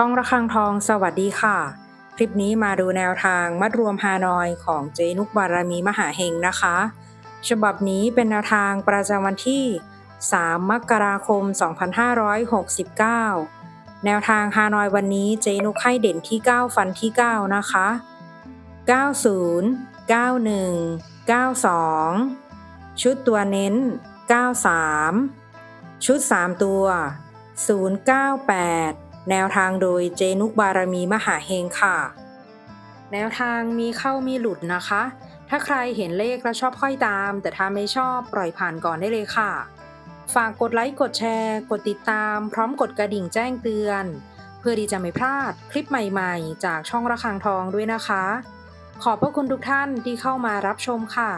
ช่องระฆังทองสวัสดีค่ะคลิปนี้มาดูแนวทางมัดรวมฮานอยของเจนุกบารมีมหาเฮงนะคะฉบับนี้เป็นแนวทางประจำวันที่3 มกราคม 2569แนวทางฮานอยวันนี้เจนุกให้เด่นที่9ฟันที่9นะคะ90 91 92ชุดตัวเน้น93ชุด3ตัว098แนวทางโดยเจนุกบารมีมหาเฮงค่ะแนวทางมีเข้ามีหลุดนะคะถ้าใครเห็นเลขแล้วชอบค่อยตามแต่ถ้าไม่ชอบปล่อยผ่านก่อนได้เลยค่ะฝากกดไลค์กดแชร์กดติดตามพร้อมกดกระดิ่งแจ้งเตือนเพื่อที่จะไม่พลาดคลิปใหม่ๆจากช่องระฆังทองด้วยนะคะขอบพระคุณทุกท่านที่เข้ามารับชมค่ะ